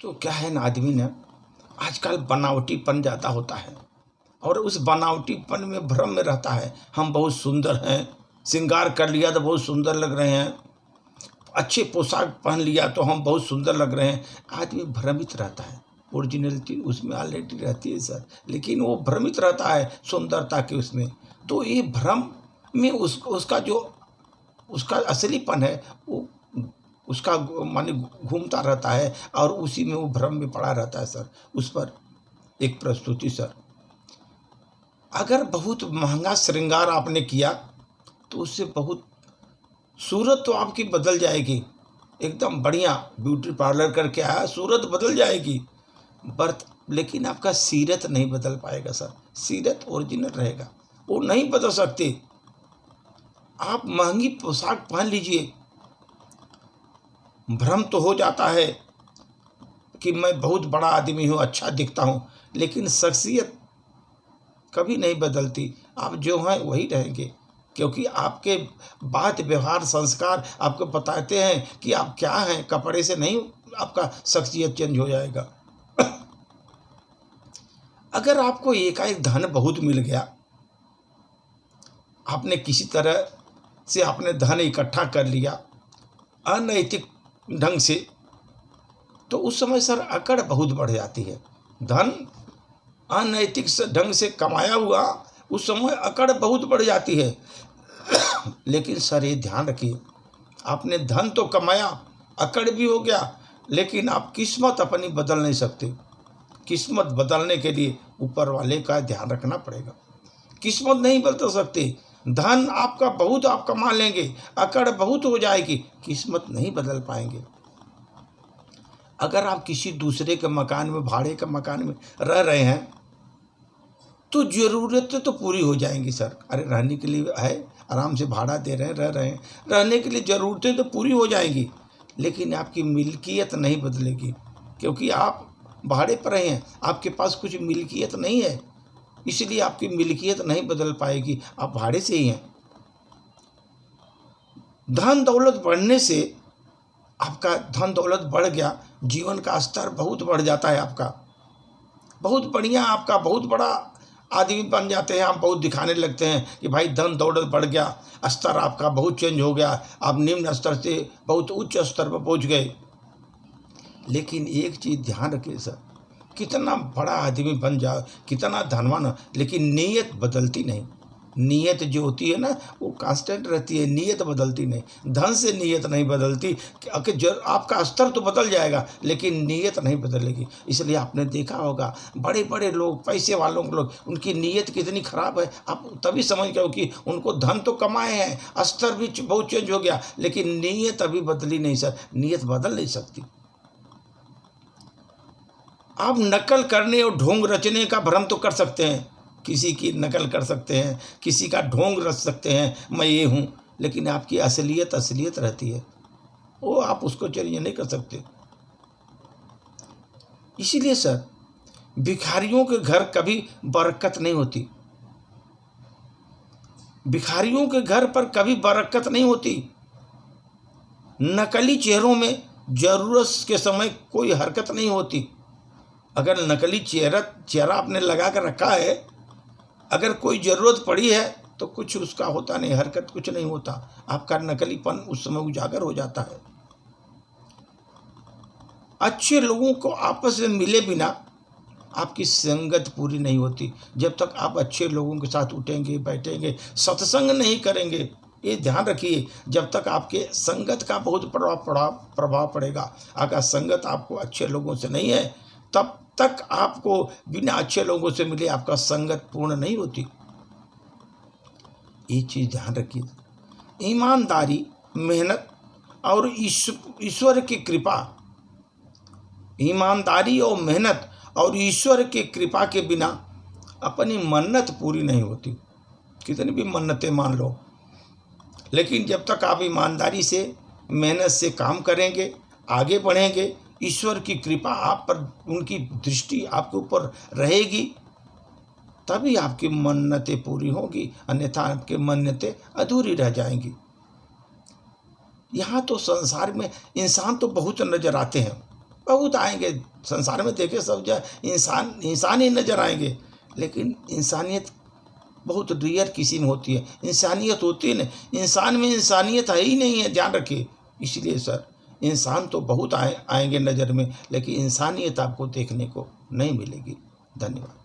तो क्या है ना, आदमी ने आजकल बनावटीपन ज़्यादा होता है और उस बनावटीपन में भ्रम में रहता है। हम बहुत सुंदर हैं, श्रृंगार कर लिया तो बहुत सुंदर लग रहे हैं, अच्छे पोशाक पहन लिया तो हम बहुत सुंदर लग रहे हैं। आदमी भ्रमित रहता है, ओरिजिनलिटी उसमें ऑलरेडी रहती है सर, लेकिन वो भ्रमित रहता है सुंदरता के उसमें। तो ये भ्रम में उसका जो उसका असलीपन है वो उसका माने घूमता रहता है और उसी में वो भ्रम में पड़ा रहता है सर। उस पर एक प्रस्तुति सर, अगर बहुत महंगा श्रृंगार आपने किया तो उससे बहुत सूरत तो आपकी बदल जाएगी, एकदम बढ़िया ब्यूटी पार्लर करके आया, सूरत बदल जाएगी लेकिन आपका सीरत नहीं बदल पाएगा सर। सीरत ओरिजिनल रहेगा, वो नहीं बदल सकते। आप महंगी पोशाक पहन लीजिए, भ्रम तो हो जाता है कि मैं बहुत बड़ा आदमी हूँ, अच्छा दिखता हूँ, लेकिन शख्सियत कभी नहीं बदलती। आप जो हैं वही रहेंगे, क्योंकि आपके बात व्यवहार संस्कार आपको बताते हैं कि आप क्या हैं। कपड़े से नहीं आपका शख्सियत चेंज हो जाएगा। अगर आपको एकाएक धन बहुत मिल गया, आपने किसी तरह से आपने धन इकट्ठा कर लिया अनैतिक ढंग से, तो उस समय सर अकड़ बहुत बढ़ जाती है। धन अनैतिक ढंग से कमाया हुआ उस समय अकड़ बहुत बढ़ जाती है। लेकिन सर ये ध्यान रखिए, आपने धन तो कमाया, अकड़ भी हो गया, लेकिन आप किस्मत अपनी बदल नहीं सकते। किस्मत बदलने के लिए ऊपर वाले का ध्यान रखना पड़ेगा। किस्मत नहीं बदल सकते। धन आपका बहुत आप कमा लेंगे, अकड़ बहुत हो जाएगी, किस्मत नहीं बदल पाएंगे। अगर आप किसी दूसरे के मकान में, भाड़े के मकान में रह रहे हैं तो ज़रूरतें तो पूरी हो जाएंगी सर। अरे रहने के लिए है, आराम से भाड़ा दे रहे हैं, रह रहे हैं, रहने के लिए ज़रूरतें तो पूरी हो जाएंगी, लेकिन आपकी मिल्कियत नहीं बदलेगी, क्योंकि आप भाड़े पर हैं, आपके पास कुछ मिल्कियत नहीं है, इसलिए आपकी मिल्कियत नहीं बदल पाएगी, आप भाड़े से ही हैं। धन दौलत बढ़ने से आपका धन दौलत बढ़ गया, जीवन का स्तर बहुत बढ़ जाता है आपका, बहुत बढ़िया, आपका बहुत बड़ा आदमी बन जाते हैं। आप बहुत दिखाने लगते हैं कि भाई धन दौलत बढ़ गया, स्तर आपका बहुत चेंज हो गया, आप निम्न स्तर से बहुत उच्च स्तर पर पहुंच गए। लेकिन एक चीज़ ध्यान रखिए सर, कितना बड़ा आदमी बन जाओ, कितना धनवान हो, लेकिन नीयत बदलती नहीं। नीयत जो होती है ना वो कांस्टेंट रहती है, नीयत बदलती नहीं। धन से नीयत नहीं बदलती कि आपका स्तर तो बदल जाएगा लेकिन नीयत नहीं बदलेगी। इसलिए आपने देखा होगा बड़े बड़े लोग, पैसे वालों के लोग, उनकी नीयत कितनी खराब है, आप तभी समझ गए कि उनको धन तो कमाए हैं, स्तर भी बहुत चेंज हो गया, लेकिन नीयत अभी बदली नहीं सर। नीयत बदल नहीं सकती। आप नकल करने और ढोंग रचने का भ्रम तो कर सकते हैं, किसी की नकल कर सकते हैं, किसी का ढोंग रच सकते हैं, मैं ये हूँ, लेकिन आपकी असलियत असलियत रहती है, वो आप उसको चेंज नहीं कर सकते। इसीलिए सर भिखारियों के घर कभी बरकत नहीं होती, भिखारियों के घर पर कभी बरकत नहीं होती। नकली चेहरों में जरूरत के समय कोई हरकत नहीं होती। अगर नकली चेहरा आपने लगा कर रखा है, अगर कोई ज़रूरत पड़ी है तो कुछ उसका होता नहीं, हरकत कुछ नहीं होता, आपका नकलीपन उस समय उजागर हो जाता है। अच्छे लोगों को आपस में मिले बिना आपकी संगत पूरी नहीं होती। जब तक आप अच्छे लोगों के साथ उठेंगे, बैठेंगे, सत्संग नहीं करेंगे, ये ध्यान रखिए, जब तक आपके संगत का बहुत प्रभाव पड़ेगा। अगर संगत आपको अच्छे लोगों से नहीं है तब तक आपको बिना अच्छे लोगों से मिले आपका संगत पूर्ण नहीं होती। ये चीज़ ध्यान रखिए। ईमानदारी, मेहनत और ईश्वर की कृपा, ईमानदारी और मेहनत और ईश्वर की कृपा के बिना अपनी मन्नत पूरी नहीं होती। कितनी भी मन्नतें मान लो, लेकिन जब तक आप ईमानदारी से, मेहनत से काम करेंगे, आगे बढ़ेंगे, ईश्वर की कृपा आप पर, उनकी दृष्टि आपके ऊपर रहेगी, तभी आपकी मन्नतें पूरी होगी, अन्यथा आपकी मन्नतें अधूरी रह जाएंगी। यहाँ तो संसार में इंसान तो बहुत नजर आते हैं, बहुत आएंगे संसार में, देखे सब जगह इंसान ही नजर आएंगे, लेकिन इंसानियत बहुत रेयर किसी में होती है। इंसानियत होती है नहीं, इंसान में इंसानियत है ही नहीं है, ध्यान रखिए। इसलिए सर इंसान तो बहुत आएंगे नज़र में, लेकिन इंसानियत आपको देखने को नहीं मिलेगी। धन्यवाद।